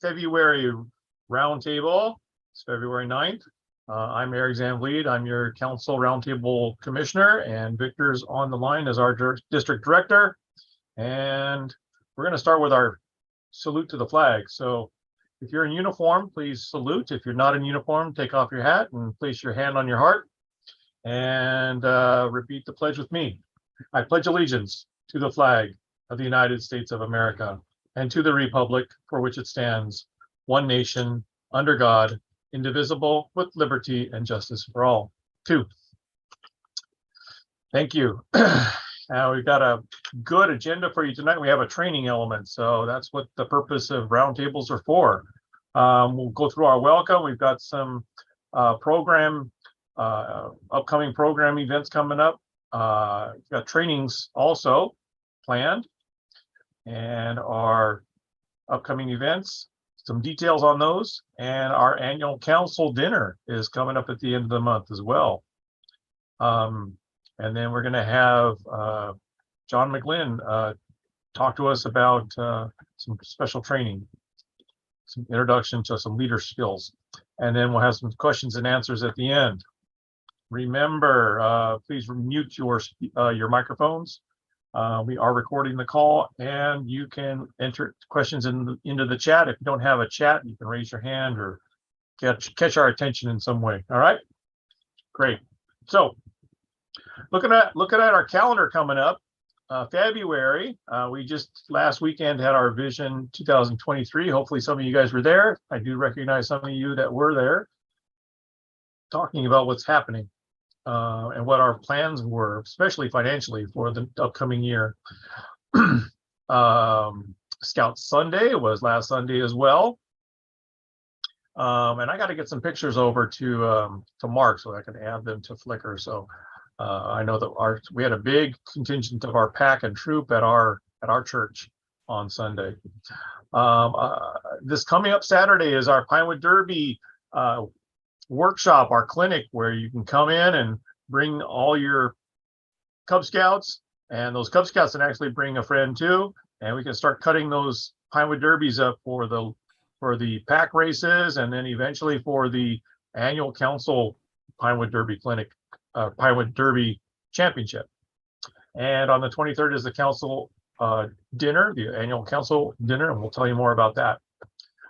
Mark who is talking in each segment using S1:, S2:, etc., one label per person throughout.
S1: February Roundtable. It's February 9th. I'm Eric Zanvliet. I'm your Council Roundtable Commissioner, and Victor's on the line as our District Director. And we're going to start with our salute to the flag. So if you're in uniform, please salute. If you're not in uniform, take off your hat and place your hand on your heart and repeat the pledge with me. I pledge allegiance to the flag of the United States of America and to the republic for which it stands, one nation, under God, indivisible, with liberty and justice for all. Two. Thank you. Now we've got a good agenda for you tonight. We have a training element, so that's what the purpose of roundtables are for. We'll go through our welcome. We've got some upcoming program events coming up. We've got trainings also planned, and our upcoming events, some details on those, and our annual council dinner is coming up at the end of the month as well. And then we're going to have John McGlynn talk to us about some special training, some introduction to some leader skills, and then we'll have some questions and answers at the end. Remember, please mute your microphones. We are recording the call, and you can enter questions into the chat. If you don't have a chat, you can raise your hand or catch our attention in some way. All right, great. So looking at our calendar coming up, February, we just last weekend had our Vision 2023. Hopefully some of you guys were there. I do recognize some of you that were there, talking about what's happening and what our plans were, especially financially, for the upcoming year. Scout Sunday was last Sunday as well. And I got to get some pictures over to Mark so I can add them to Flickr. So I know that we had a big contingent of our pack and troop at our church on Sunday. This coming up Saturday is our Pinewood Derby workshop, our clinic, where you can come in and bring all your Cub Scouts, and those Cub Scouts can actually bring a friend too, and we can start cutting those Pinewood Derbies up for the pack races, and then eventually for the annual council Pinewood Derby clinic, Pinewood Derby Championship. And on the 23rd is the council dinner, the annual council dinner, and we'll tell you more about that.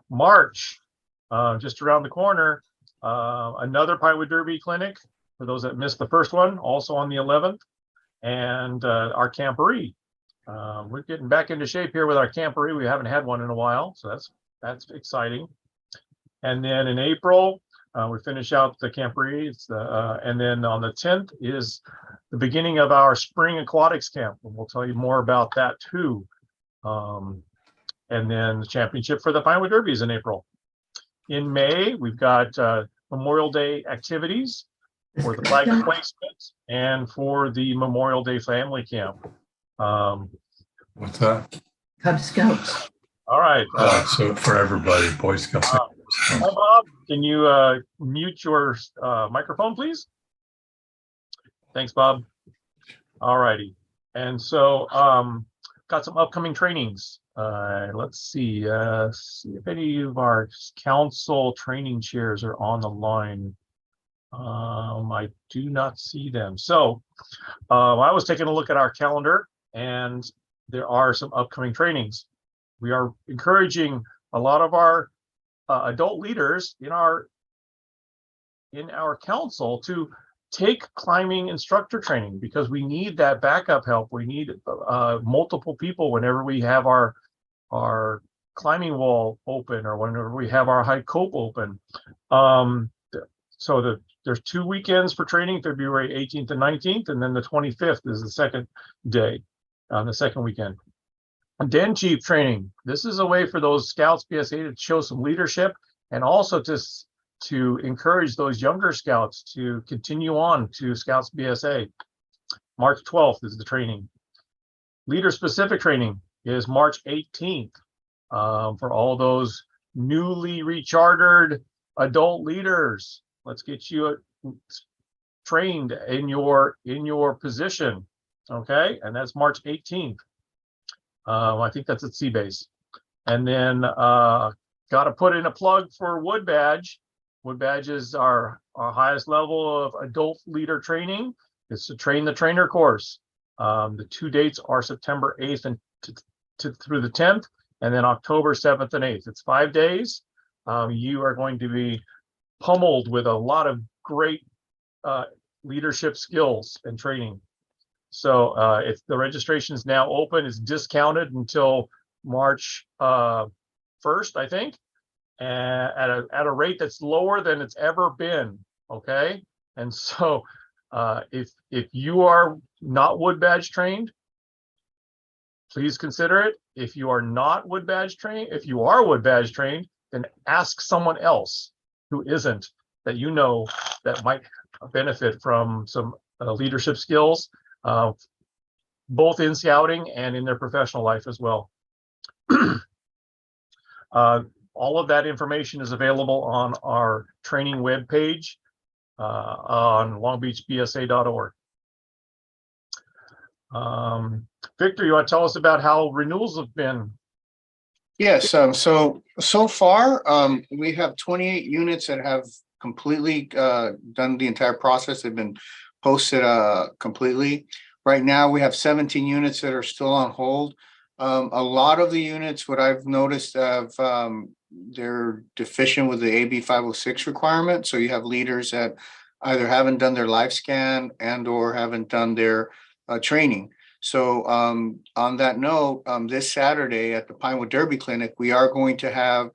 S1: March, just around the corner, another Pinewood Derby clinic for those that missed the first one, also on the 11th, and our camporee. We're getting back into shape here with our camporee. We haven't had one in a while, so that's exciting. And then in April, we finish out the camporee, and then on the 10th is the beginning of our spring aquatics camp, and we'll tell you more about that too. And then the championship for the Pinewood Derby is in April. In May, we've got Memorial Day activities for the flag placement and for the Memorial Day family camp.
S2: What's that?
S3: Cub Scouts.
S1: All right.
S2: So for everybody, Boy Scouts.
S1: Hi, Bob. Can you mute your microphone, please? Thanks, Bob. All righty. And so got some upcoming trainings. Let's see if any of our council training chairs are on the line. I do not see them. So I was taking a look at our calendar, and there are some upcoming trainings. We are encouraging a lot of our adult leaders in our council to take climbing instructor training, because we need that backup help. We need multiple people whenever we have our climbing wall open, or whenever we have our high cope open. So there's 2 weekends for training, February 18th and 19th, and then the 25th is the second day, on the second weekend. Den chief training. This is a way for those Scouts BSA to show some leadership, and also to encourage those younger Scouts to continue on to Scouts BSA. March 12th is the training. Leader specific training is March 18th for all those newly rechartered adult leaders. Let's get you trained in your position. Okay, and that's March 18th. I think that's at Seabase. And then got to put in a plug for Wood Badge. Wood Badge is our highest level of adult leader training. It's the Train the Trainer course. The 2 dates are September 8th and through the 10th, and then October 7th and 8th. It's 5 days. You are going to be pummeled with a lot of great leadership skills and training. So if the registration is now open, it's discounted until March 1st, I think, and at a rate that's lower than it's ever been. Okay, and so if you are not Wood Badge trained, please consider it. If you are not Wood Badge trained, if you are Wood Badge trained, then ask someone else who isn't, that you know that might benefit from some leadership skills, both in scouting and in their professional life as well. All of that information is available on our training webpage on longbeachbsa.org. Victor, you want to tell us about how renewals have been?
S3: Yes, so far we have 28 units that have completely done the entire process. They've been posted completely. Right now we have 17 units that are still on hold. A lot of the units, what I've noticed, they're deficient with the AB 506 requirement. So you have leaders that either haven't done their live scan and or haven't done their training. So on that note, this Saturday at the Pinewood Derby Clinic, we are going to have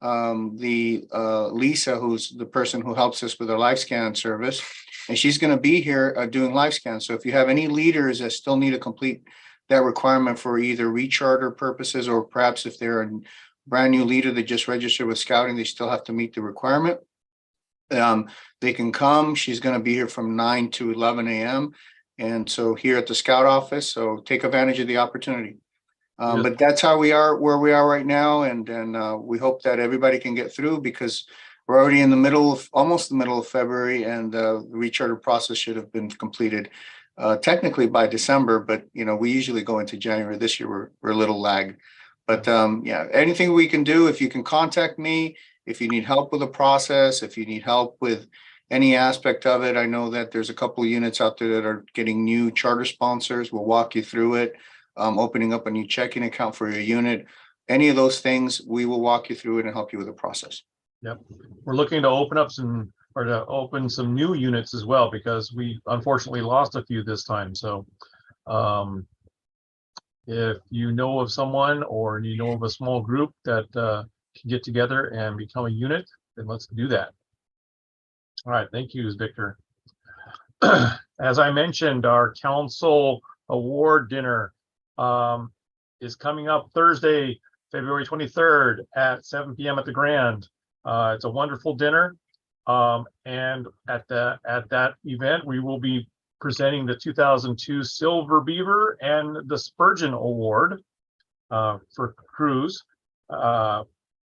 S3: Lisa, who's the person who helps us with our live scan service, and she's going to be here doing live scans. So if you have any leaders that still need to complete that requirement for either recharter purposes, or perhaps if they're a brand new leader that just registered with scouting, they still have to meet the requirement. They can come. She's going to be here from 9 to 11 a.m. And so here at the Scout office, so take advantage of the opportunity.
S1: Yes.
S3: But that's how we are, where we are right now. And we hope that everybody can get through, because we're already in the middle of, almost the middle of February, and the recharter process should have been completed technically by December. But, you know, we usually go into January. This year, we're a little lagged. But yeah, anything we can do, if you can contact me, if you need help with the process, if you need help with any aspect of it. I know that there's a couple of units out there that are getting new charter sponsors. We'll walk you through it. Opening up a new checking account for your unit. Any of those things, we will walk you through it and help you with the process.
S1: Yep. We're looking to open some new units as well, because we unfortunately lost a few this time. So if you know of someone, or you know of a small group that can get together and become a unit, then let's do that. All right, thank you, Victor. As I mentioned, our council award dinner is coming up Thursday, February 23rd at 7 p.m. at the Grand. It's a wonderful dinner, and at that event we will be presenting the 2002 Silver Beaver and the Spurgeon Award for crews,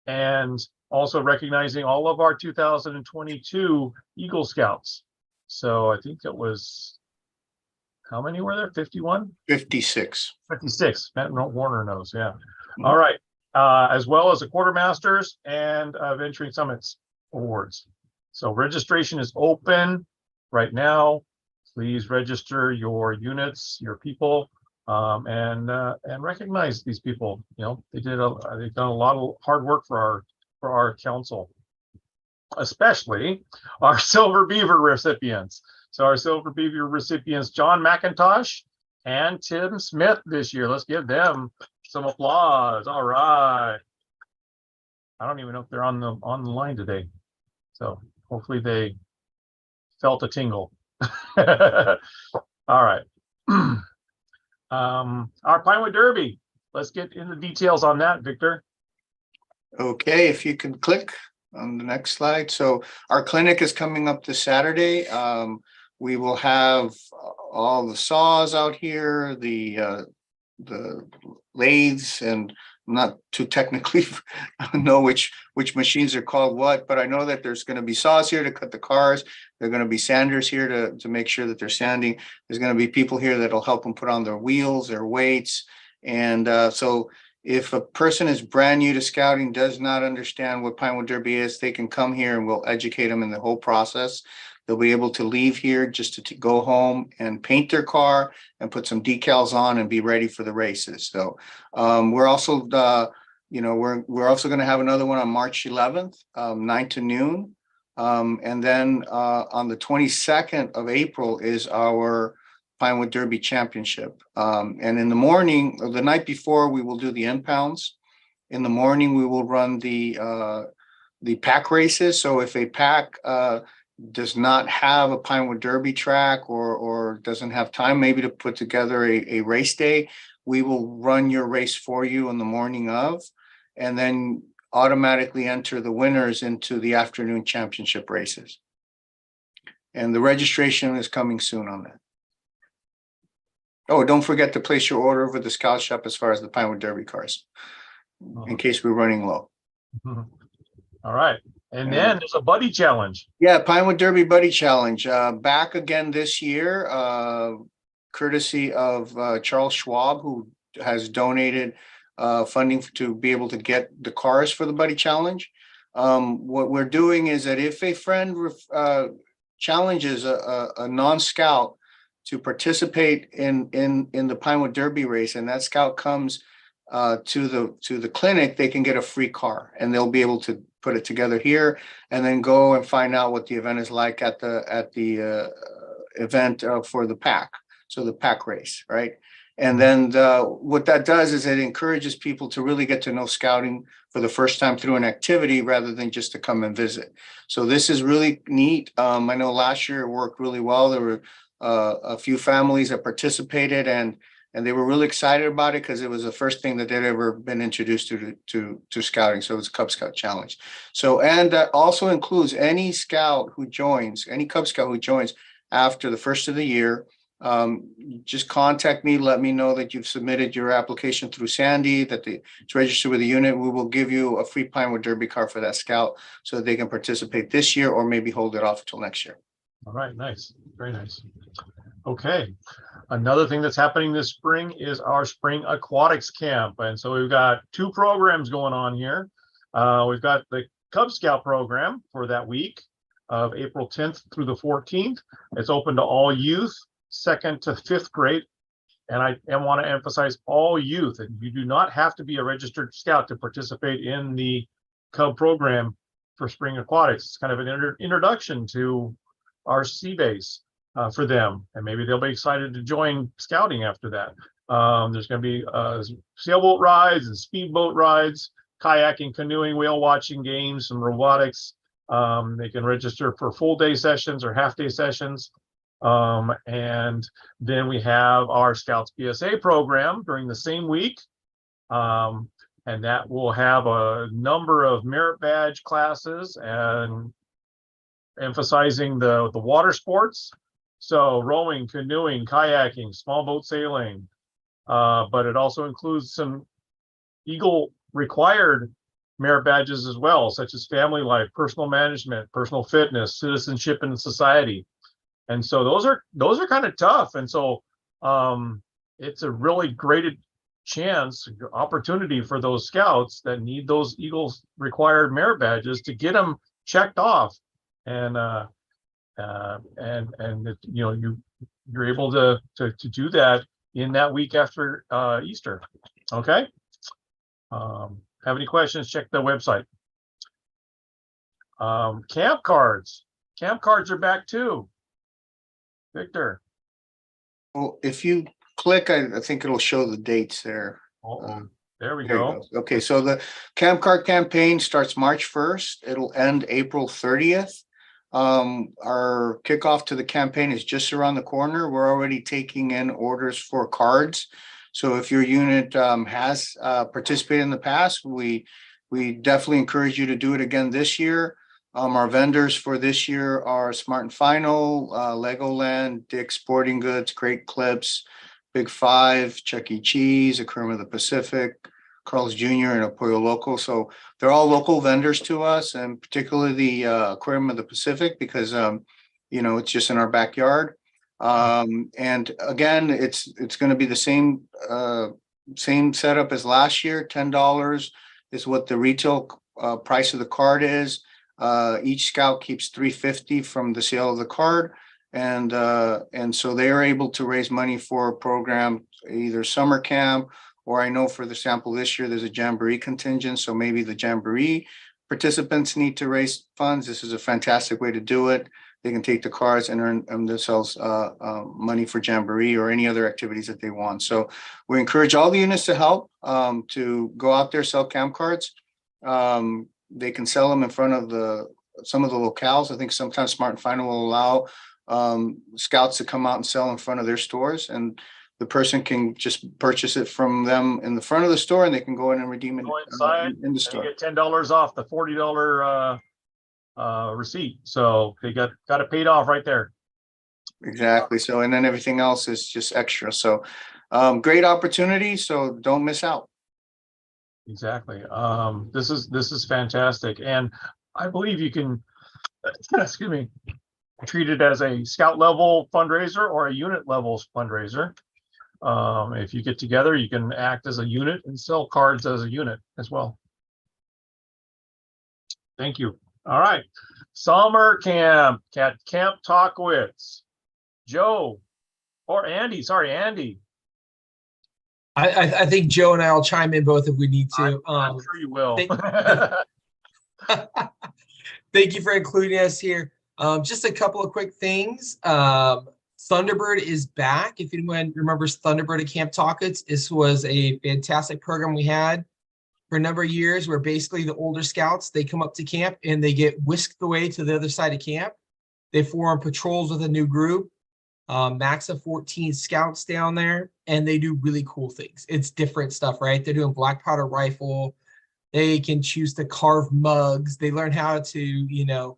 S1: and also recognizing all of our 2022 Eagle Scouts. So I think it was, how many were there? 51?
S3: 56.
S1: 56. Matt Warner knows. Yeah. All right. As well as the Quartermasters and Venturing Summits Awards. So registration is open right now. Please register your units, your people, and recognize these people. You know, they've done a lot of hard work for our council, especially our Silver Beaver recipients. So our Silver Beaver recipients, John McIntosh and Tim Smith this year. Let's give them some applause. All right. I don't even know if they're on the line today. So hopefully they felt a tingle. All right. Our Pinewood Derby. Let's get into details on that, Victor.
S3: Okay, if you can click on the next slide. So our clinic is coming up this Saturday. We will have all the saws out here, the lathes, and I'm not too technically know which machines are called what, but I know that there's going to be saws here to cut the cars. There are going to be sanders here to make sure that they're sanding. There's going to be people here that'll help them put on their wheels, their weights. And so if a person is brand new to scouting, does not understand what Pinewood Derby is, they can come here and we'll educate them in the whole process. They'll be able to leave here just to go home and paint their car and put some decals on and be ready for the races. So we're also, we're also going to have another one on March 11th, 9 to noon. And then on the 22nd of April is our Pinewood Derby Championship. And in the morning, or the night before, we will do the impounds. In the morning, we will run the pack races. So if a pack does not have a Pinewood Derby track or doesn't have time maybe to put together a race day, we will run your race for you in the morning of, and then automatically enter the winners into the afternoon championship races. And the registration is coming soon on that. Oh, don't forget to place your order over the Scout Shop as far as the Pinewood Derby cars, in case we're running low.
S1: All right. And then there's a buddy challenge.
S3: Yeah, Pinewood Derby Buddy Challenge. Back again this year, courtesy of Charles Schwab, who has donated funding to be able to get the cars for the Buddy Challenge. What we're doing is that if a friend challenges a non-scout to participate in the Pinewood Derby race, and that scout comes to the clinic, they can get a free car, and they'll be able to put it together here and then go and find out what the event is like at the event for the pack. So the pack race, right? And then what that does is it encourages people to really get to know scouting for the first time through an activity rather than just to come and visit. So this is really neat. I know last year it worked really well. There were a few families that participated, and they were really excited about it because it was the first thing that they'd ever been introduced to scouting. So it was a Cub Scout challenge. So, and that also includes any scout who joins, any Cub Scout who joins after the first of the year. Just contact me, let me know that you've submitted your application through Sandy, that it's registered with the unit. We will give you a free Pinewood Derby car for that scout so that they can participate this year or maybe hold it off until next year.
S1: All right, nice, very nice. Okay, another thing that's happening this spring is our spring aquatics camp. And so we've got two programs going on here. We've got the Cub Scout program for that week of April 10th through the 14th. It's open to all youth, 2nd to 5th grade. And I want to emphasize all youth, and you do not have to be a registered scout to participate in the Cub program for spring aquatics. It's kind of an introduction to our sea base for them, and maybe they'll be excited to join scouting after that. There's going to be sailboat rides and speedboat rides, kayaking, canoeing, whale watching games, some robotics. They can register for full day sessions or half day sessions. And then we have our Scouts BSA program during the same week. And that will have a number of merit badge classes and emphasizing the water sports. So rowing, canoeing, kayaking, small boat sailing, but it also includes some Eagle required merit badges as well, such as family life, personal management, personal fitness, citizenship in society. And so those are kind of tough. And so it's a really great opportunity for those scouts that need those Eagles required merit badges to get them checked off. And you're able to do that in that week after Easter. Okay. Have any questions? Check the website. Camp cards are back too. Victor.
S3: Well, if you click, I think it'll show the dates there.
S1: There we go.
S3: Okay, so the Camp Card campaign starts March 1st. It'll end April 30th. Our kickoff to the campaign is just around the corner. We're already taking in orders for cards. So if your unit has participated in the past, we definitely encourage you to do it again this year. Our vendors for this year are Smart and Final, Legoland, Dick's Sporting Goods, Great Clips, Big Five, Chuck E. Cheese, Aquarium of the Pacific, Carl's Jr., and Pollo Loco. So they're all local vendors to us, and particularly the Aquarium of the Pacific because it's just in our backyard. And again, it's going to be the same same setup as last year. $10 is what the retail price of the card is. Each scout keeps $350 from the sale of the card. And so they are able to raise money for a program, either summer camp, or I know for the sample this year, there's a Jamboree contingent. So maybe the Jamboree participants need to raise funds. This is a fantastic way to do it. They can take the cards and earn themselves money for Jamboree or any other activities that they want. So we encourage all the units to help, to go out there, sell camp cards. They can sell them in front of some of the locales. I think sometimes Smart and Final will allow scouts to come out and sell in front of their stores, and the person can just purchase it from them in the front of the store, and they can go in and redeem it
S1: Go inside
S3: in the store.
S1: and get $10 off the $40 receipt. So they got it paid off right there.
S3: Exactly. So, and then everything else is just extra. So great opportunity. So don't miss out.
S1: Exactly. This is fantastic. And I believe you can, excuse me, treat it as a scout level fundraiser or a unit level fundraiser. If you get together, you can act as a unit and sell cards as a unit as well. Thank you. All right. Summer camp at Camp TAHQUITZ. Joe or Andy, sorry, Andy.
S4: I think Joe and I will chime in both if we need to.
S1: I'm sure you will.
S4: Thank you for including us here. Just a couple of quick things. Thunderbird is back. If anyone remembers Thunderbird at Camp TAHQUITZ, this was a fantastic program we had for a number of years where basically the older scouts, they come up to camp and they get whisked away to the other side of camp. They form patrols with a new group, max of 14 scouts down there, and they do really cool things. It's different stuff, right? They're doing black powder rifle. They can choose to carve mugs. They learn how to,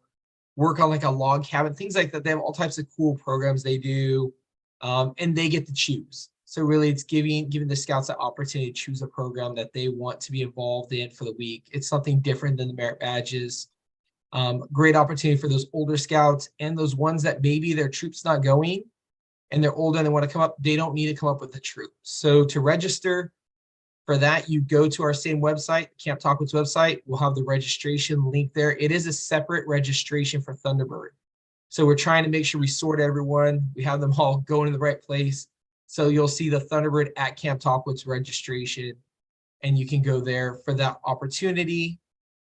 S4: work on like a log cabin, things like that. They have all types of cool programs they do, and they get to choose. So really it's giving the scouts the opportunity to choose a program that they want to be involved in for the week. It's something different than the merit badges. Great opportunity for those older scouts and those ones that maybe their troop's not going and they're older and they want to come up. They don't need to come up with the troop. So to register for that, you go to our same website, Camp TAHQUITZ website. We'll have the registration link there. It is a separate registration for Thunderbird. So we're trying to make sure we sort everyone. We have them all going to the right place. So you'll see the Thunderbird at Camp TAHQUITZ registration, and you can go there for that opportunity.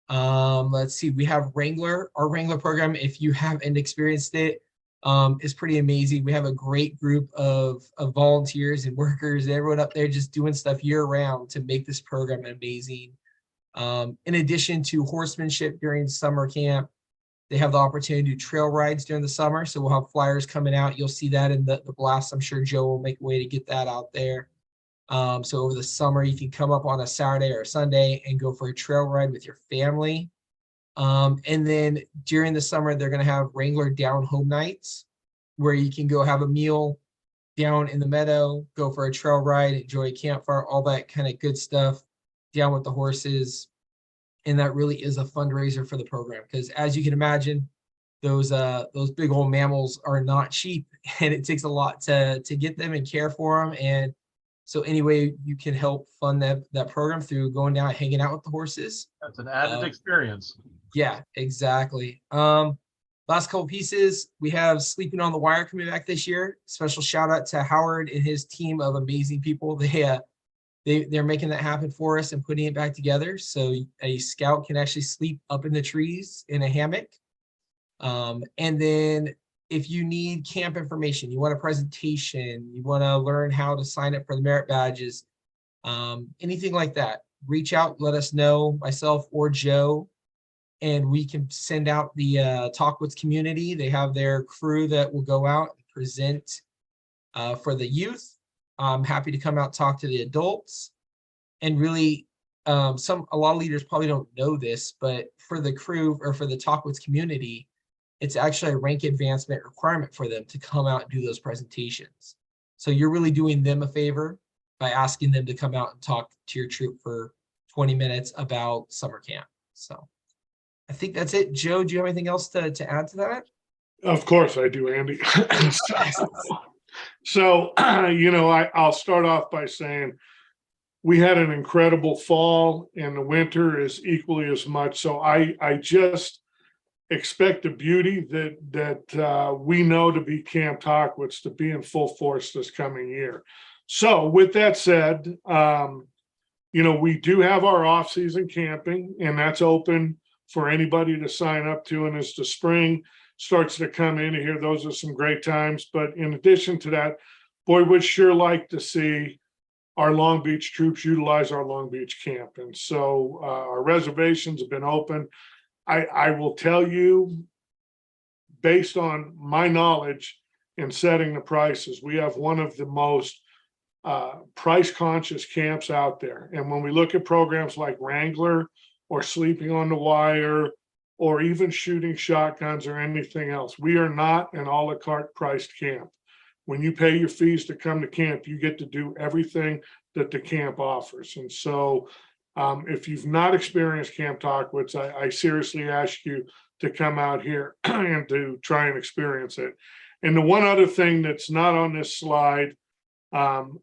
S4: Let's see, we have Wrangler. Our Wrangler program, if you haven't experienced it, is pretty amazing. We have a great group of volunteers and workers, everyone up there just doing stuff year round to make this program amazing. In addition to horsemanship during summer camp, they have the opportunity to do trail rides during the summer. So we'll have flyers coming out. You'll see that in the blast. I'm sure Joe will make a way to get that out there. So over the summer, you can come up on a Saturday or a Sunday and go for a trail ride with your family. And then during the summer, they're going to have Wrangler down home nights where you can go have a meal down in the meadow, go for a trail ride, enjoy a campfire, all that kind of good stuff down with the horses. And that really is a fundraiser for the program because as you can imagine, those big old mammals are not cheap and it takes a lot to get them and care for them. And so anyway, you can help fund that program through going down and hanging out with the horses.
S1: That's an added experience.
S4: Yeah, exactly. Last couple pieces, we have Sleeping on the Wire coming back this year. Special shout out to Howard and his team of amazing people. They're making that happen for us and putting it back together. So a scout can actually sleep up in the trees in a hammock. And then if you need camp information, you want a presentation, you want to learn how to sign up for the merit badges, anything like that, reach out, let us know, myself or Joe, and we can send out the TAHQUITZ community. They have their crew that will go out and present for the youth. I'm happy to come out and talk to the adults. And really, a lot of leaders probably don't know this, but for the crew or for the TAHQUITZ community, it's actually a rank advancement requirement for them to come out and do those presentations. So you're really doing them a favor by asking them to come out and talk to your troop for 20 minutes about summer camp. So I think that's it. Joe, do you have anything else to add to that?
S5: Of course I do, Andy. So, I'll start off by saying we had an incredible fall, and the winter is equally as much. So I just expect the beauty that we know to be Camp TAHQUITZ to be in full force this coming year. So with that said, we do have our off-season camping, and that's open for anybody to sign up to. And as the spring starts to come in here, those are some great times. But in addition to that, boy, we'd sure like to see our Long Beach troops utilize our Long Beach camp. And so our reservations have been open. I will tell you, based on my knowledge in setting the prices, we have one of the most price conscious camps out there. And when we look at programs like Wrangler or Sleeping on the Wire, or even shooting shotguns or anything else, we are not an a la carte priced camp. When you pay your fees to come to camp, you get to do everything that the camp offers. And so if you've not experienced Camp TAHQUITZ, I seriously ask you to come out here and to try and experience it. And the one other thing that's not on this slide, and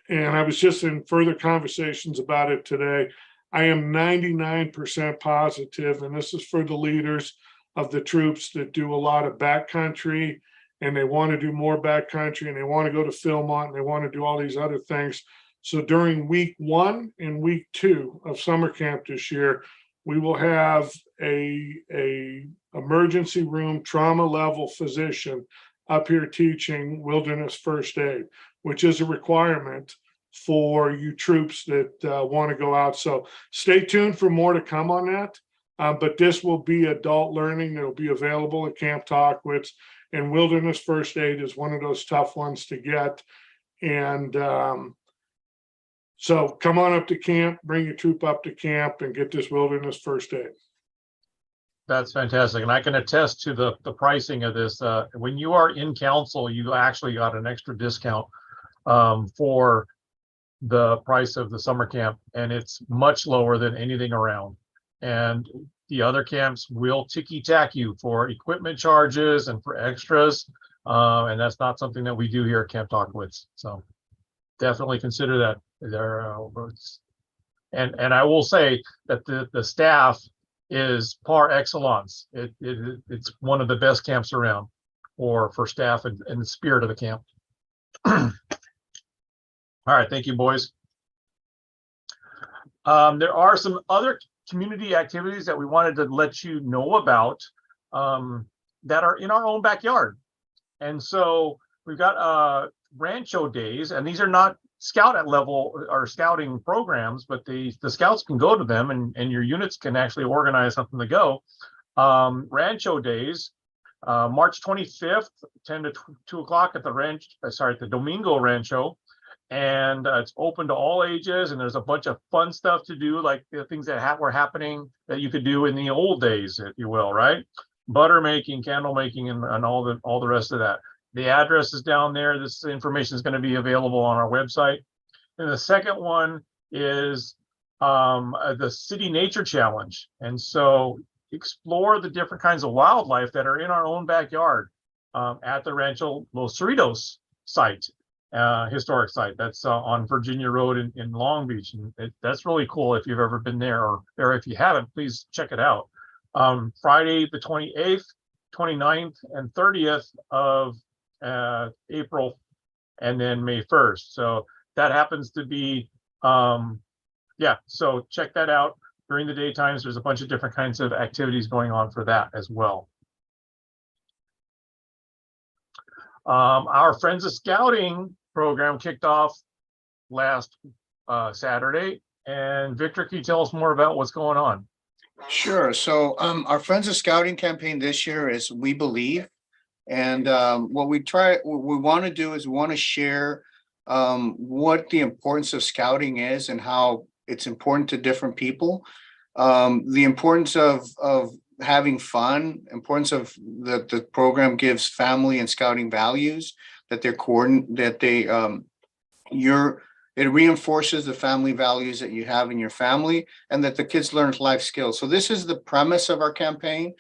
S5: I was just in further conversations about it today, I am 99% positive, and this is for the leaders of the troops that do a lot of backcountry, and they want to do more backcountry, and they want to go to Philmont, and they want to do all these other things. So during week 1 and week 2 of summer camp this year, we will have a emergency room trauma level physician up here teaching wilderness first aid, which is a requirement for you troops that want to go out. So stay tuned for more to come on that. But this will be adult learning that will be available at Camp TAHQUITZ, and wilderness first aid is one of those tough ones to get. And so come on up to camp, bring your troop up to camp, and get this wilderness first aid.
S1: That's fantastic. And I can attest to the pricing of this. When you are in council, you actually got an extra discount for the price of the summer camp, and it's much lower than anything around. And the other camps will ticky-tack you for equipment charges and for extras. And that's not something that we do here at Camp TAHQUITZ. So definitely consider that. And I will say that the staff is par excellence. It's one of the best camps around for staff and the spirit of the camp. All right, thank you, boys. There are some other community activities that we wanted to let you know about that are in our own backyard. And so we've got Rancho Days, and these are not scout at level or scouting programs, but the scouts can go to them, and your units can actually organize something to go. Rancho Days, March 25th, 10 to 2 o'clock at the Domingo Rancho. And it's open to all ages, and there's a bunch of fun stuff to do, like the things that were happening that you could do in the old days, if you will, right? Butter making, candle making, and all the rest of that. The address is down there. This information is going to be available on our website. And the second one is the City Nature Challenge. And so explore the different kinds of wildlife that are in our own backyard at the Rancho Los Cerritos site. Historic site that's on Virginia Road in Long Beach, and that's really cool. If you've ever been there, or if you haven't, please check it out. Friday the 28th, 29th, and 30th of April, and then May 1st. So that happens to be so check that out during the daytimes. There's a bunch of different kinds of activities going on for that as well. Our Friends of Scouting program kicked off last Saturday, and Victor, can you tell us more about what's going on?
S3: Sure. So our Friends of Scouting campaign this year is We Believe. And what we want to do is we want to share what the importance of scouting is and how it's important to different people. The importance of having fun, importance of the program gives family and scouting values, that it reinforces the family values that you have in your family, and that the kids learn life skills. So this is the premise of our campaign.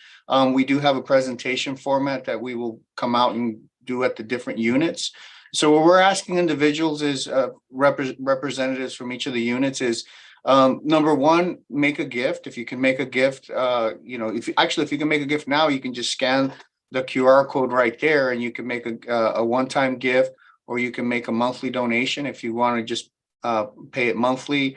S3: We do have a presentation format that we will come out and do at the different units. So what we're asking individuals is representatives from each of the units is number one, make a gift. If you can make a gift, if you can make a gift now, you can just scan the QR code right there, and you can make a one-time gift, or you can make a monthly donation if you want to just pay it monthly,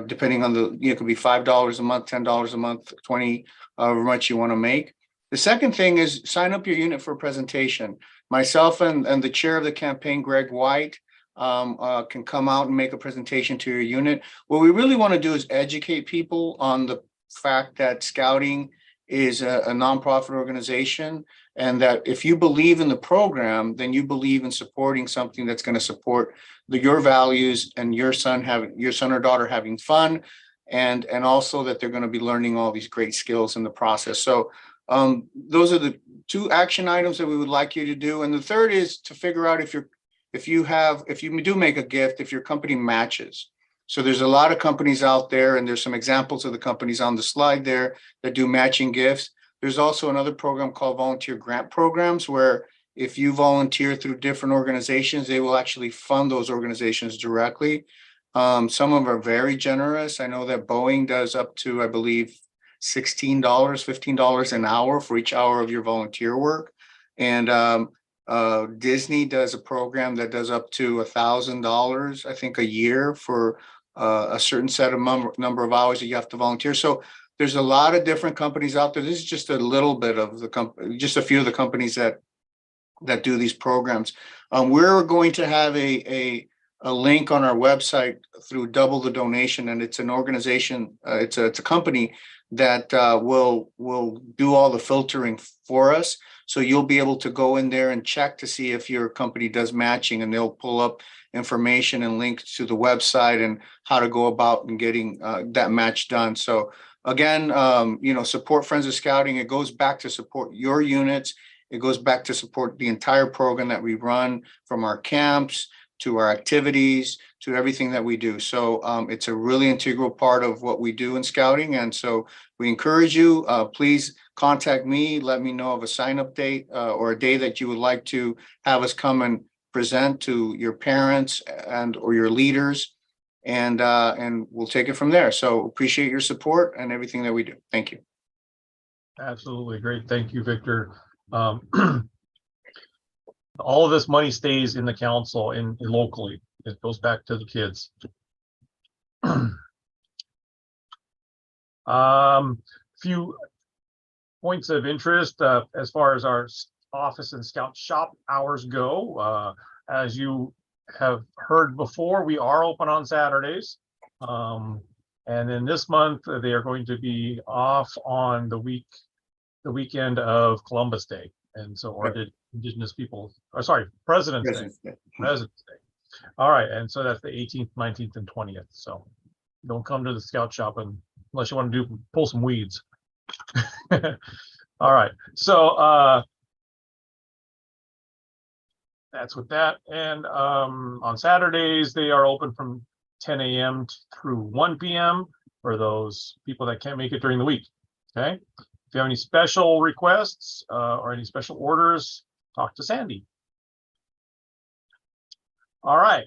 S3: depending on it could be $5 a month, $10 a month, 20, however much you want to make. The second thing is sign up your unit for a presentation. Myself and the chair of the campaign, Greg White, can come out and make a presentation to your unit. What we really want to do is educate people on the fact that Scouting is a nonprofit organization, and that if you believe in the program, then you believe in supporting something that's going to support your values and your son or daughter having fun, and also that they're going to be learning all these great skills in the process. So those are the two action items that we would like you to do. And the third is to figure out if you do make a gift, if your company matches. So there's a lot of companies out there, and there's some examples of the companies on the slide there that do matching gifts. There's also another program called volunteer grant programs, where if you volunteer through different organizations, they will actually fund those organizations directly. Some of them are very generous. I know that Boeing does up to, I believe, $16, $15 an hour for each hour of your volunteer work. And Disney does a program that does up to $1,000, I think, a year for a certain set of number of hours that you have to volunteer. So there's a lot of different companies out there. This is just a little bit of just a few of the companies that do these programs. We're going to have a link on our website through Double the Donation, and it's an organization. It's a company that will do all the filtering for us. So you'll be able to go in there and check to see if your company does matching, and they'll pull up information and links to the website and how to go about and getting that match done. So again, support Friends of Scouting. It goes back to support your units. It goes back to support the entire program that we run, from our camps to our activities to everything that we do. So it's a really integral part of what we do in Scouting. And so we encourage you, please contact me, let me know of a sign-up date or a day that you would like to have us come and present to your parents or your leaders, and we'll take it from there. So appreciate your support and everything that we do. Thank you.
S1: Absolutely great. Thank you, Victor. All of this money stays in the council and locally. It goes back to the kids. Few points of interest as far as our office and scout shop hours go. As you have heard before, we are open on Saturdays. And then this month they are going to be off on the weekend of Columbus Day. And so, or did Indigenous people, President's Day. President's Day. All right. And so that's the 18th, 19th, and 20th. So don't come to the scout shop unless you want to pull some weeds. All right. So that's with that. And on Saturdays, they are open from 10 a.m. through 1 p.m. for those people that can't make it during the week. Okay. If you have any special requests or any special orders, talk to Sandy. All right,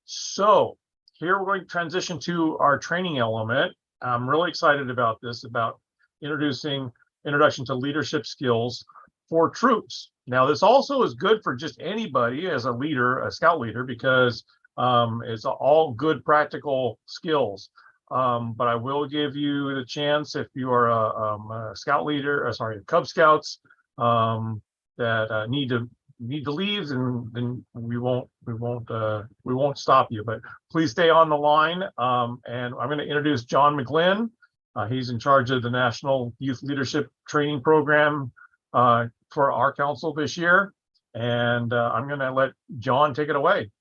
S1: so here we're going to transition to our training element. I'm really excited about this, about introduction to leadership skills for troops. Now, this also is good for just anybody as a leader, a scout leader, because it's all good practical skills. But I will give you the chance, if you are a scout leader, Cub Scouts that need to leave, and then we won't stop you. But please stay on the line. And I'm going to introduce John McGlynn. He's in charge of the National Youth Leadership Training Program for our council this year. And I'm going to let John take it away.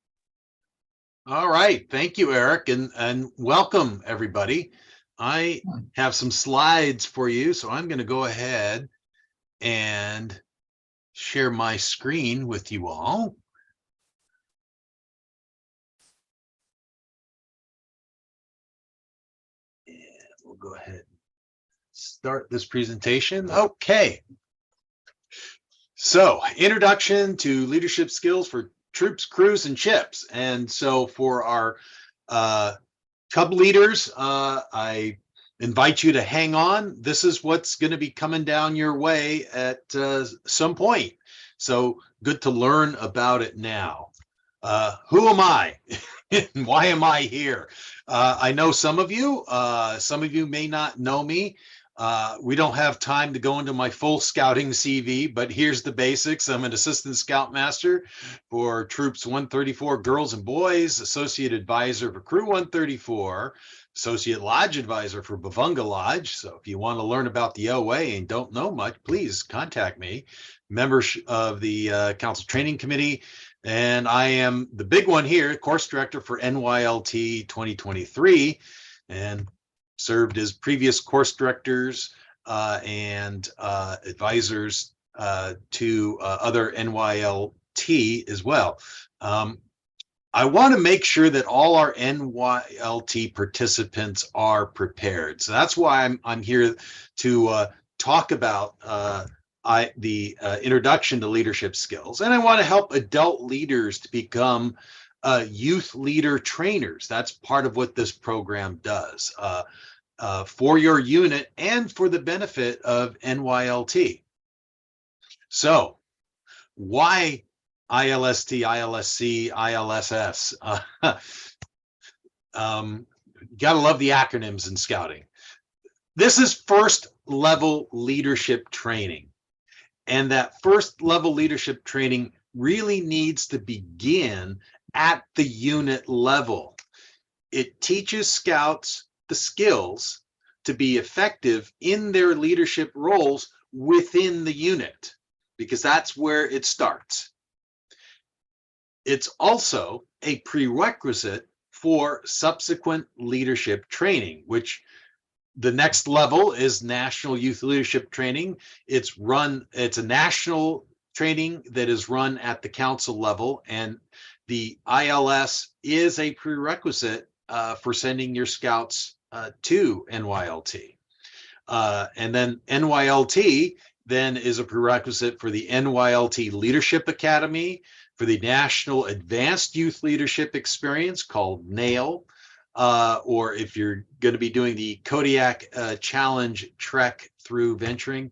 S6: All right. Thank you, Eric, and welcome, everybody. I have some slides for you, so I'm going to go ahead and share my screen with you all. And we'll go ahead and start this presentation. Okay. So, introduction to leadership skills for troops, crews, and chips. And so for our Cub leaders, I invite you to hang on. This is what's going to be coming down your way at some point. So good to learn about it now. Who am I? And why am I here? I know some of you may not know me. We don't have time to go into my full scouting CV, but here's the basics. I'm an assistant scoutmaster for Troops 134 Girls and Boys, associate advisor for Crew 134, associate lodge advisor for Bavunga Lodge. So if you want to learn about the OA and don't know much, please contact me. Member of the Council Training Committee. And I am the big one here, course director for NYLT 2023, and served as previous course directors and advisors to other NYLT as well. I want to make sure that all our NYLT participants are prepared. So that's why I'm here to talk about the introduction to leadership skills. And I want to help adult leaders to become youth leader trainers. That's part of what this program does for your unit and for the benefit of NYLT. So why ILST, ILSC, ILSS? Gotta love the acronyms in scouting. This is first level leadership training. And that first level leadership training really needs to begin at the unit level. It teaches scouts the skills to be effective in their leadership roles within the unit, because that's where it starts. It's also a prerequisite for subsequent leadership training, which the next level is National Youth Leadership Training. It's a national training that is run at the council level, and the ILS is a prerequisite for sending your scouts to NYLT. And then NYLT then is a prerequisite for the NYLT Leadership Academy, for the National Advanced Youth Leadership Experience called NAIL, or if you're going to be doing the Kodiak Challenge Trek through venturing.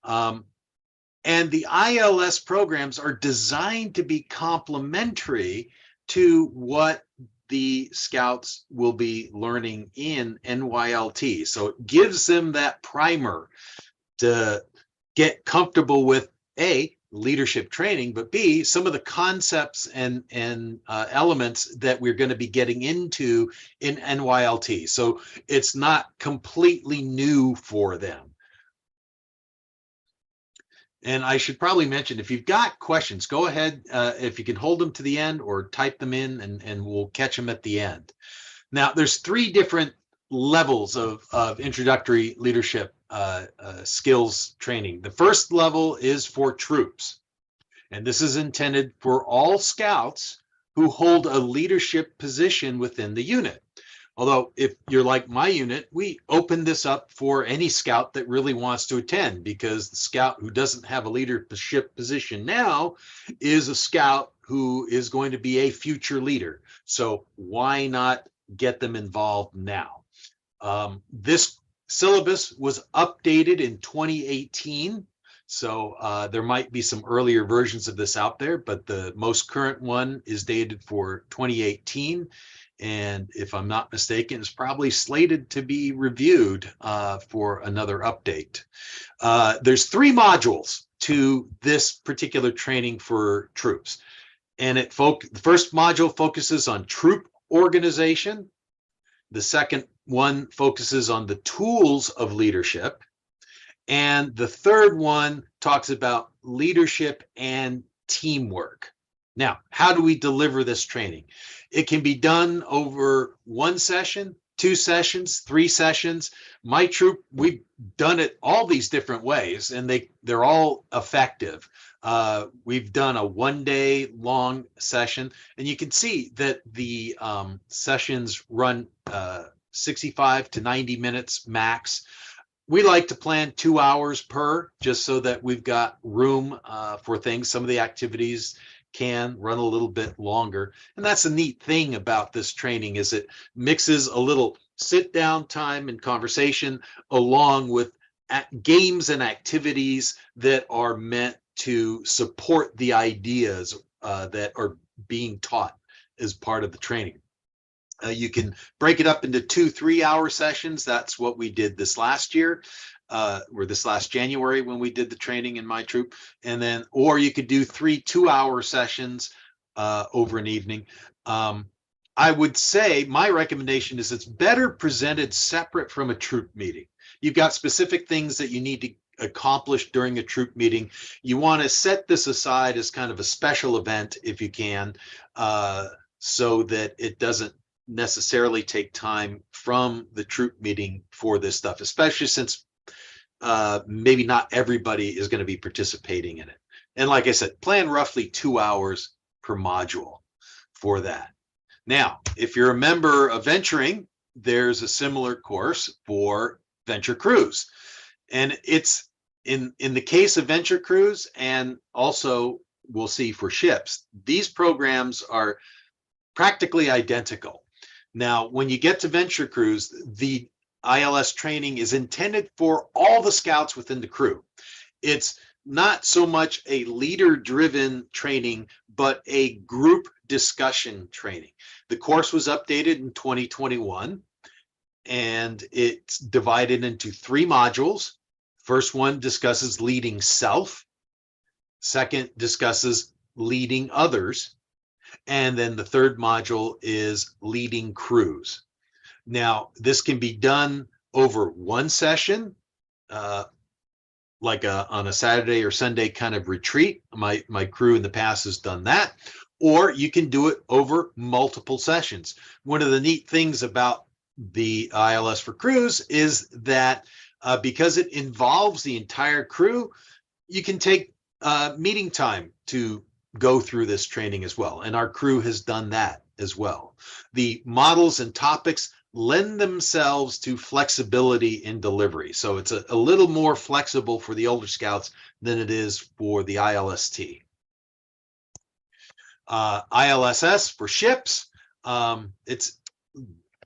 S6: And the ILS programs are designed to be complementary to what the scouts will be learning in NYLT. So it gives them that primer to get comfortable with A, leadership training, but B, some of the concepts and elements that we're going to be getting into in NYLT. So it's not completely new for them. And I should probably mention, if you've got questions, go ahead, if you can hold them to the end or type them in, and we'll catch them at the end. Now, there's 3 different levels of introductory leadership skills training. The first level is for troops, and this is intended for all scouts who hold a leadership position within the unit. Although if you're like my unit, we open this up for any scout that really wants to attend, because the scout who doesn't have a leadership position now is a scout who is going to be a future leader. So why not get them involved now? This syllabus was updated in 2018. So there might be some earlier versions of this out there, but the most current one is dated for 2018. And if I'm not mistaken, it's probably slated to be reviewed for another update. There's 3 modules to this particular training for troops. And the first module focuses on troop organization. The second one focuses on the tools of leadership. And the third one talks about leadership and teamwork. Now, how do we deliver this training? It can be done over 1 session, 2 sessions, 3 sessions. My troop, we've done it all these different ways, and they're all effective. We've done a 1-day long session, and you can see that the sessions run 65 to 90 minutes max. We like to plan 2 hours per, just so that we've got room for things. Some of the activities can run a little bit longer. And that's a neat thing about this training, is it mixes a little sit down time and conversation along with games and activities that are meant to support the ideas that are being taught as part of the training. You can break it up into 2 3-hour sessions. That's what we did this last year, or this last January when we did the training in my troop. And then, or you could do 3 2-hour sessions over an evening. I would say my recommendation is it's better presented separate from a troop meeting. You've got specific things that you need to accomplish during a troop meeting. You want to set this aside as kind of a special event if you can, so that it doesn't necessarily take time from the troop meeting for this stuff, especially since maybe not everybody is going to be participating in it. And like I said, plan roughly 2 hours per module for that. Now, if you're a member of Venturing, there's a similar course for Venture Cruise. And it's in the case of Venture Cruise, and also we'll see for ships, these programs are practically identical. Now, when you get to Venture Cruise, the ILS training is intended for all the scouts within the crew. It's not so much a leader-driven training, but a group discussion training. The course was updated in 2021, and it's divided into 3 modules. First one discusses leading self. Second discusses leading others. And then the third module is leading crews. Now, this can be done over one session, like on a Saturday or Sunday kind of retreat. My crew in the past has done that. Or you can do it over multiple sessions. One of the neat things about the ILS for Crews is that because it involves the entire crew, you can take meeting time to go through this training as well. And our crew has done that as well. The models and topics lend themselves to flexibility in delivery. So it's a little more flexible for the older scouts than it is for the ILST. ILSS for ships, it's,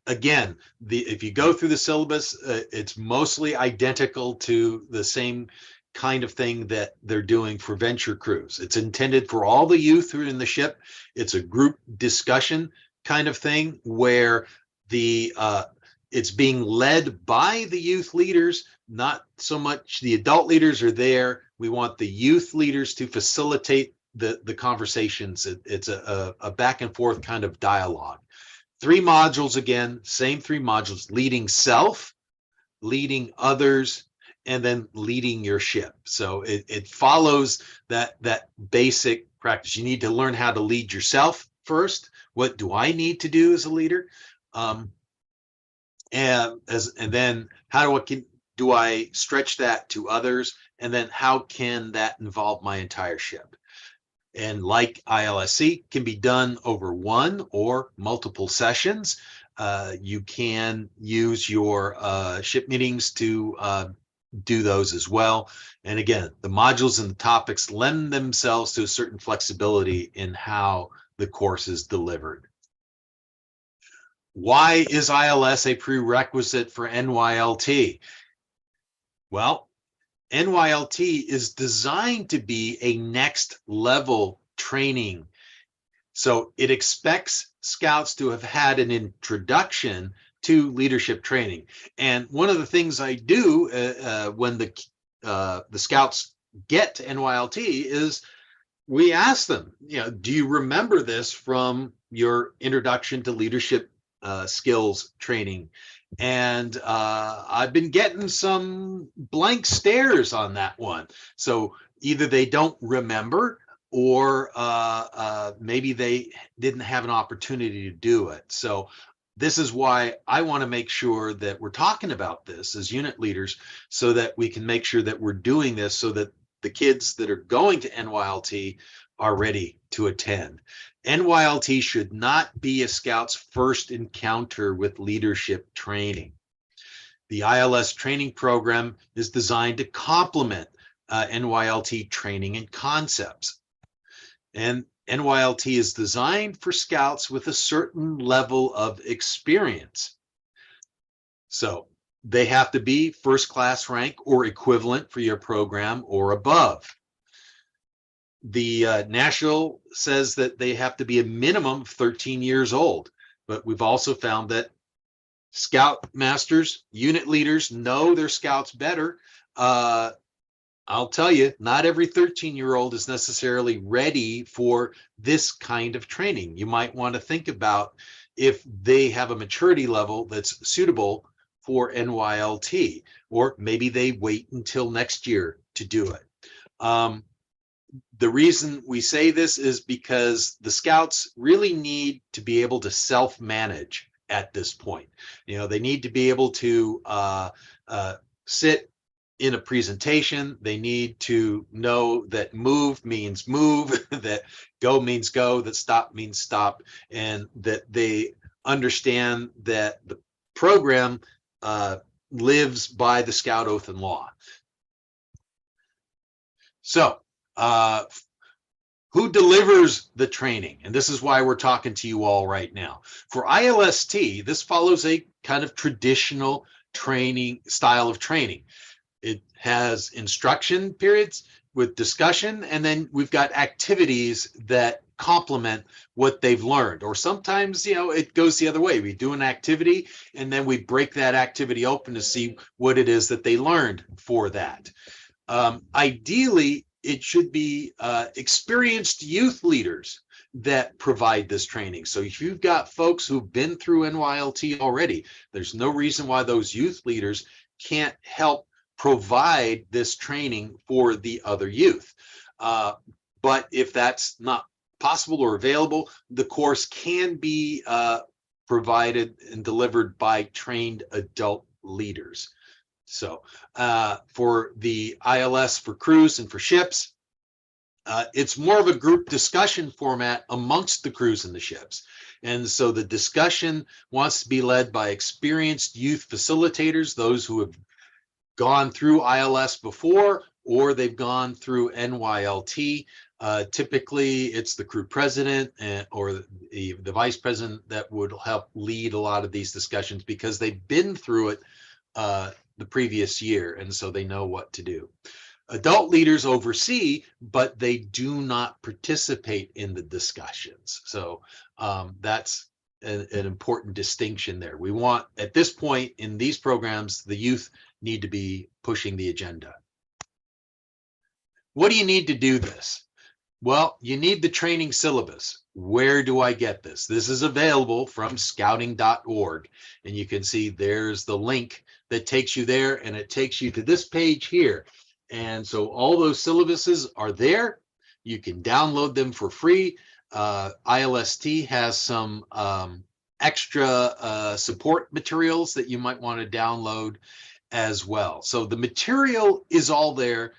S6: again, if you go through the syllabus, it's mostly identical to the same kind of thing that they're doing for Venture Cruise. It's intended for all the youth who are in the ship. It's a group discussion kind of thing where it's being led by the youth leaders, not so much the adult leaders are there. We want the youth leaders to facilitate the conversations. It's a back and forth kind of dialogue. 3 modules, again, same 3 modules: leading self, leading others, and then leading your ship. So it follows that basic practice. You need to learn how to lead yourself first. What do I need to do as a leader? And then how do I stretch that to others? And then how can that involve my entire ship? And like ILSC, can be done over 1 or multiple sessions. You can use your ship meetings to do those as well. And again, the modules and the topics lend themselves to a certain flexibility in how the course is delivered. Why is ILS a prerequisite for NYLT? Well, NYLT is designed to be a next level training. So it expects scouts to have had an introduction to leadership training. And one of the things I do when the scouts get to NYLT is we ask them, do you remember this from your introduction to leadership skills training? And I've been getting some blank stares on that one. So either they don't remember, or maybe they didn't have an opportunity to do it. So this is why I want to make sure that we're talking about this as unit leaders, so that we can make sure that we're doing this so that the kids that are going to NYLT are ready to attend. NYLT should not be a scout's first encounter with leadership training. The ILS training program is designed to complement NYLT training and concepts. And NYLT is designed for scouts with a certain level of experience. So they have to be first class rank or equivalent for your program or above. The national says that they have to be a minimum of 13 years old, but we've also found that scout masters, unit leaders know their scouts better. I'll tell you, not every 13-year-old is necessarily ready for this kind of training. You might want to think about if they have a maturity level that's suitable for NYLT, or maybe they wait until next year to do it. The reason we say this is because the scouts really need to be able to self-manage at this point. You know, they need to be able to sit in a presentation. They need to know that move means move, that go means go, that stop means stop, and that they understand that the program lives by the Scout Oath and Law. So, who delivers the training? And this is why we're talking to you all right now. For ILST, this follows a kind of traditional training style of training. It has instruction periods with discussion, and then we've got activities that complement what they've learned. Or sometimes, you know, it goes the other way. We do an activity and then we break that activity open to see what it is that they learned for that. Ideally, it should be experienced youth leaders that provide this training. So if you've got folks who've been through NYLT already, there's no reason why those youth leaders can't help provide this training for the other youth. But if that's not possible or available, the course can be provided and delivered by trained adult leaders. So for the ILS for crews and for ships, it's more of a group discussion format amongst the crews and the ships. And so the discussion wants to be led by experienced youth facilitators, those who have gone through ILS before, or they've gone through NYLT. Typically, it's the crew president or the vice president that would help lead a lot of these discussions because they've been through it the previous year, and so they know what to do. Adult leaders oversee, but they do not participate in the discussions. So that's an important distinction there. We want, at this point in these programs, the youth need to be pushing the agenda. What do you need to do this? Well, you need the training syllabus. Where do I get this? This is available from scouting.org, and you can see there's the link that takes you there, and it takes you to this page here. And so all those syllabuses are there. You can download them for free. ILST has some extra support materials that you might want to download as well. So the material is all there,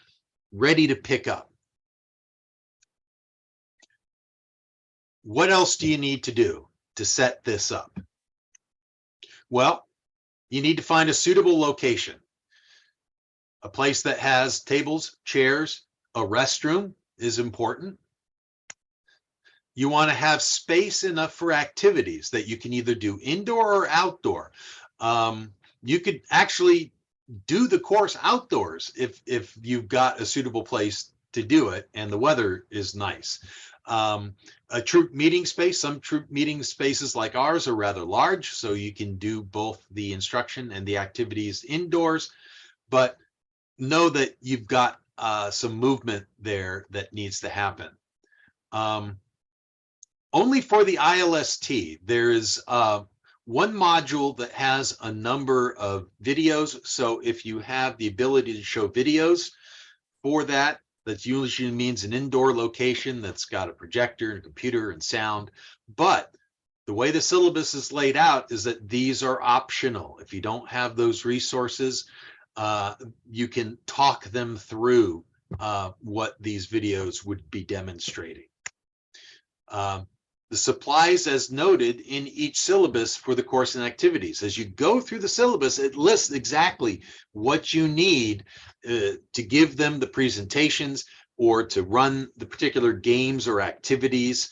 S6: ready to pick up. What else do you need to do to set this up? Well, you need to find a suitable location. A place that has tables, chairs, a restroom is important. You want to have space enough for activities that you can either do indoor or outdoor. You could actually do the course outdoors if you've got a suitable place to do it and the weather is nice. A troop meeting space, some troop meeting spaces like ours are rather large, so you can do both the instruction and the activities indoors, but know that you've got some movement there that needs to happen. Only for the ILST, there is one module that has a number of videos. So if you have the ability to show videos for that, that usually means an indoor location that's got a projector and a computer and sound. But the way the syllabus is laid out is that these are optional. If you don't have those resources, you can talk them through what these videos would be demonstrating. The supplies as noted in each syllabus for the course and activities. As you go through the syllabus, it lists exactly what you need to give them the presentations or to run the particular games or activities.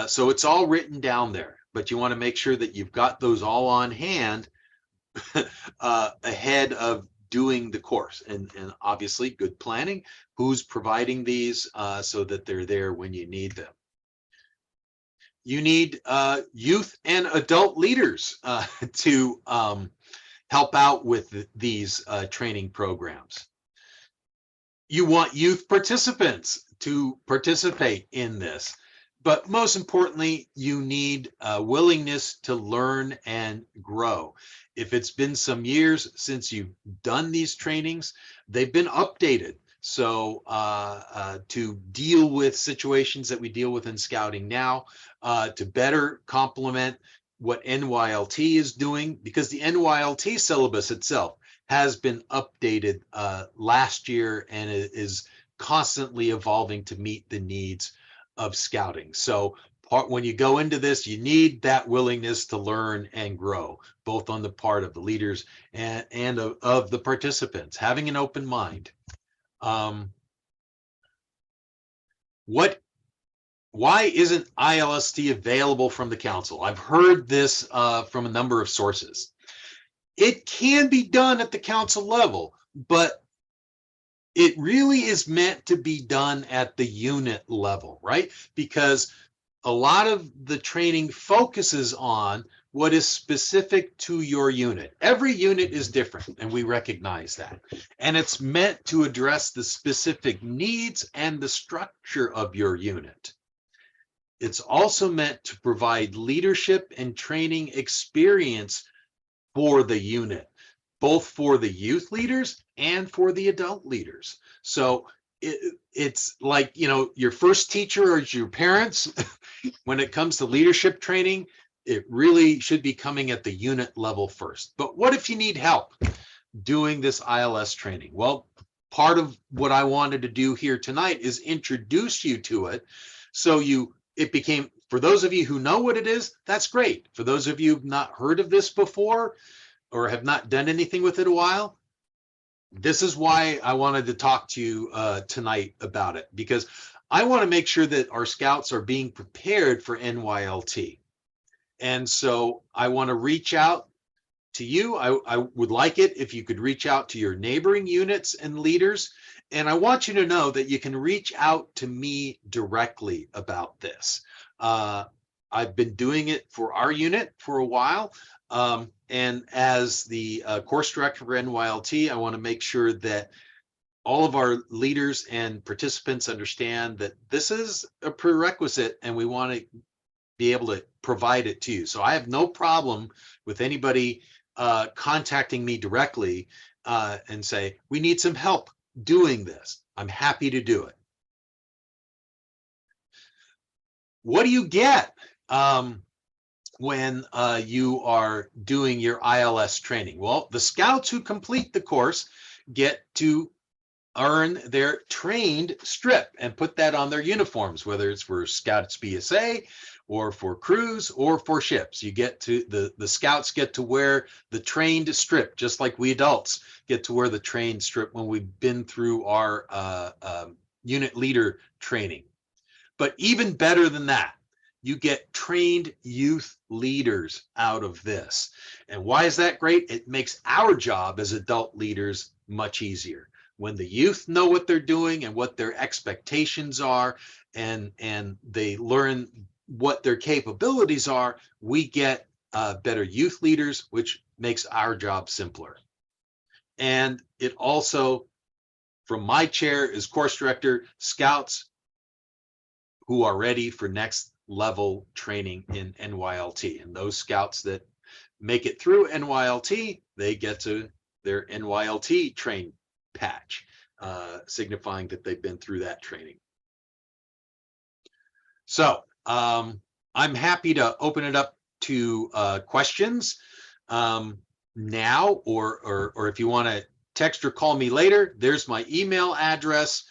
S6: So it's all written down there, but you want to make sure that you've got those all on hand ahead of doing the course. And obviously good planning, who's providing these so that they're there when you need them. You need youth and adult leaders to help out with these training programs. You want youth participants to participate in this. But most importantly, you need a willingness to learn and grow. If it's been some years since you've done these trainings, they've been updated. So to deal with situations that we deal with in scouting now, to better complement what NYLT is doing, because the NYLT syllabus itself has been updated last year and it is constantly evolving to meet the needs of scouting. So when you go into this, you need that willingness to learn and grow, both on the part of the leaders and of the participants, having an open mind. Why isn't ILST available from the council? I've heard this from a number of sources. It can be done at the council level, but it really is meant to be done at the unit level, right? Because a lot of the training focuses on what is specific to your unit. Every unit is different, and we recognize that. And it's meant to address the specific needs and the structure of your unit. It's also meant to provide leadership and training experience for the unit, both for the youth leaders and for the adult leaders. So it's like, you know, your first teacher is your parents. When it comes to leadership training, it really should be coming at the unit level first. But what if you need help doing this ILS training? Well, part of what I wanted to do here tonight is introduce you to it. So it became, for those of you who know what it is, that's great. For those of you who've not heard of this before or have not done anything with it a while, this is why I wanted to talk to you tonight about it, because I want to make sure that our scouts are being prepared for NYLT. And so I want to reach out to you. I would like it if you could reach out to your neighboring units and leaders. And I want you to know that you can reach out to me directly about this. I've been doing it for our unit for a while. And as the course director for NYLT, I want to make sure that all of our leaders and participants understand that this is a prerequisite and we want to be able to provide it to you. So I have no problem with anybody contacting me directly and say, we need some help doing this. I'm happy to do it. What do you get when you are doing your ILS training? Well, the scouts who complete the course get to earn their trained strip and put that on their uniforms, whether it's for Scouts BSA or for crews or for ships. You get to, the scouts get to wear the trained strip, just like we adults get to wear the trained strip when we've been through our unit leader training. But even better than that, you get trained youth leaders out of this. And why is that great? It makes our job as adult leaders much easier. When the youth know what they're doing and what their expectations are, and they learn what their capabilities are, we get better youth leaders, which makes our job simpler. And it also, from my chair as course director, scouts who are ready for next level training in NYLT. And those scouts that make it through NYLT, they get to their NYLT train patch, signifying that they've been through that training. So I'm happy to open it up to questions now, or if you want to text or call me later, there's my email address.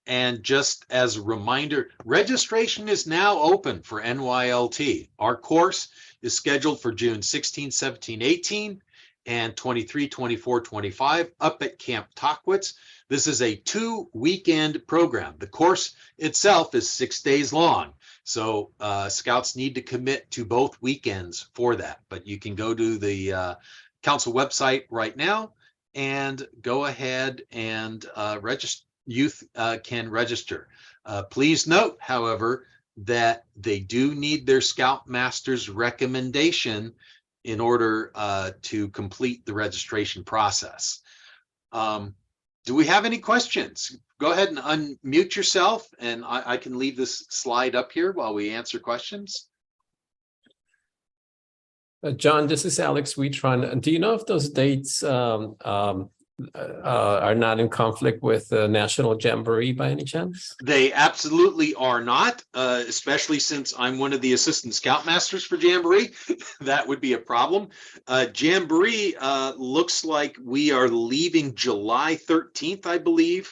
S6: And just as a reminder, registration is now open for NYLT. Our course is scheduled for June 16, 17, 18, and 23, 24, 25 up at Camp TAHQUITZ. This is a 2-weekend program. The course itself is 6 days long. So scouts need to commit to both weekends for that. But you can go to the council website right now and go ahead and register. Youth can register. Please note, however, that they do need their Scoutmaster's recommendation in order to complete the registration process. Do we have any questions? Go ahead and unmute yourself, and I can leave this slide up here while we answer questions.
S7: John, this is Alex Wheatron. Do you know if those dates are not in conflict with the National Jamboree by any chance?
S6: They absolutely are not, especially since I'm one of the assistant scoutmasters for Jamboree. That would be a problem. Jamboree looks like we are leaving July 13th, I believe.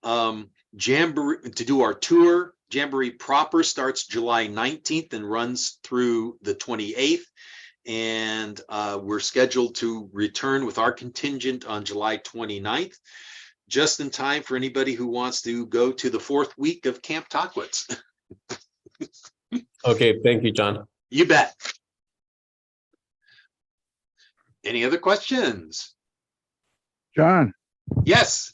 S6: Jamboree to do our tour. Jamboree proper starts July 19th and runs through the 28th. And we're scheduled to return with our contingent on July 29th, just in time for anybody who wants to go to the 4th week of Camp TAHQUITZ.
S7: Okay, thank you, John.
S6: You bet. Any other questions?
S8: John,
S6: Yes.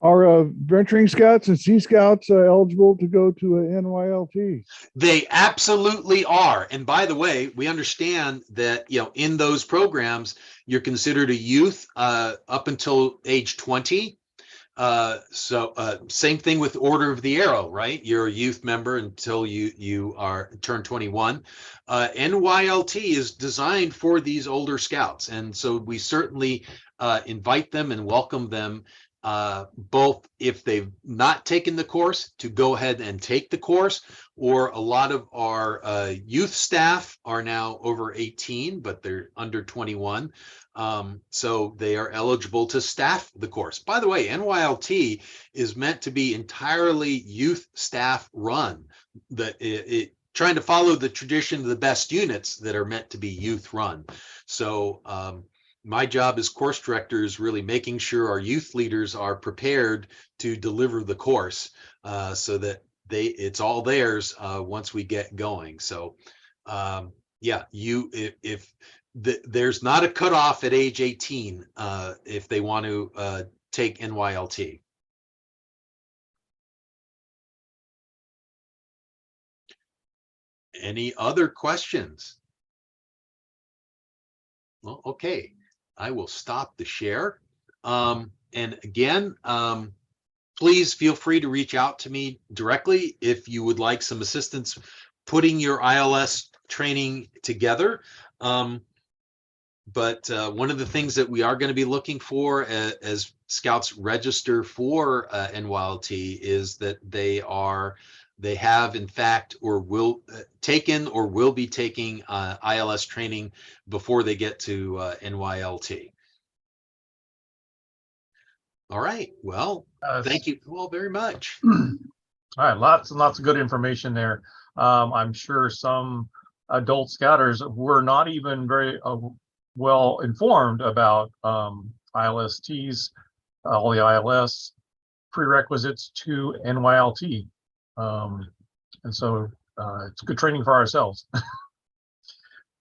S8: are venturing scouts and Sea Scouts eligible to go to a NYLT?
S6: They absolutely are. And by the way, we understand that, you know, in those programs, you're considered a youth up until age 20. Same thing with Order of the Arrow, right? You're a youth member until you are turn 21. NYLT is designed for these older scouts. And so we certainly invite them and welcome them, both if they've not taken the course to go ahead and take the course, or a lot of our youth staff are now over 18, but they're under 21. So they are eligible to staff the course. By the way, NYLT is meant to be entirely youth staff run. Trying to follow the tradition of the best units that are meant to be youth run. So my job as course director is really making sure our youth leaders are prepared to deliver the course, so that it's all theirs once we get going. So yeah, there's not a cutoff at age 18 if they want to take NYLT. Any other questions? Well, okay. I will stop the share. And again, please feel free to reach out to me directly if you would like some assistance putting your ILS training together. But one of the things that we are going to be looking for as scouts register for NYLT is that they have in fact or will taken or will be taking ILS training before they get to NYLT. All right, well, thank you all very much.
S1: All right, lots and lots of good information there. I'm sure some adult scouters were not even very well informed about ILSTs, all the ILS prerequisites to NYLT. And so it's good training for ourselves.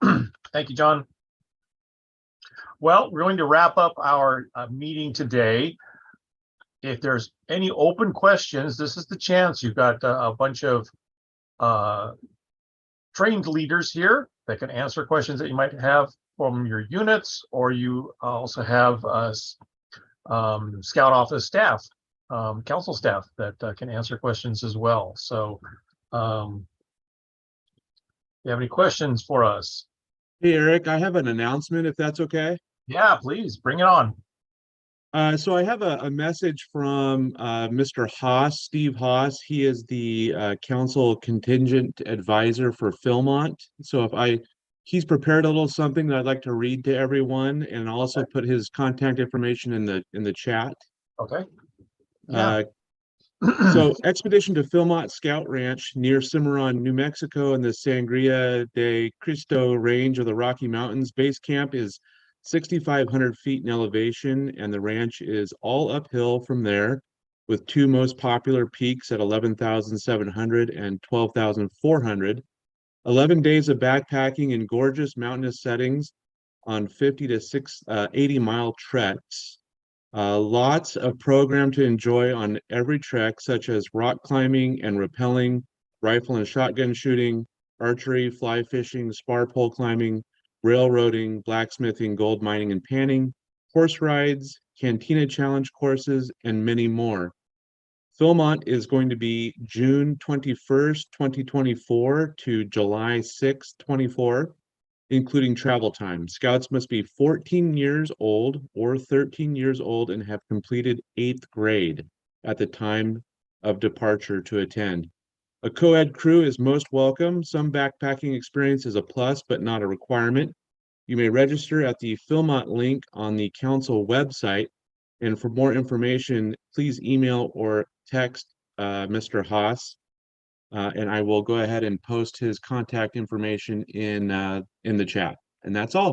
S1: Thank you, John. Well, we're going to wrap up our meeting today. If there's any open questions, this is the chance. You've got a bunch of trained leaders here that can answer questions that you might have from your units, or you also have Scout office staff, council staff that can answer questions as well. So you have any questions for us?
S9: Hey, Eric, I have an announcement if that's okay.
S1: Yeah, please bring it on.
S9: So I have a message from Mr. Haas, Steve Haas. He is the council contingent advisor for Philmont. So he's prepared a little something that I'd like to read to everyone, and also put his contact information in the chat.
S1: Okay. Yeah.
S9: So expedition to Philmont Scout Ranch near Cimarron, New Mexico in the Sangria de Cristo range of the Rocky Mountains. Base camp is 6,500 feet in elevation, and the ranch is all uphill from there, with two most popular peaks at 11,700 and 12,400. 11 days of backpacking in gorgeous mountainous settings on 50 to 80-mile treks. Lots of program to enjoy on every trek, such as rock climbing and rappelling, rifle and shotgun shooting, archery, fly fishing, spar pole climbing, railroading, blacksmithing, gold mining and panning, horse rides, cantina challenge courses, and many more. Philmont is going to be June 21st, 2024 to July 6th, 24, including travel time. Scouts must be 14 years old or 13 years old and have completed 8th grade at the time of departure to attend. A co-ed crew is most welcome. Some backpacking experience is a plus, but not a requirement. You may register at the Philmont link on the council website. And for more information, please email or text Mr. Haas. And I will go ahead and post his contact information in the chat. And that's all.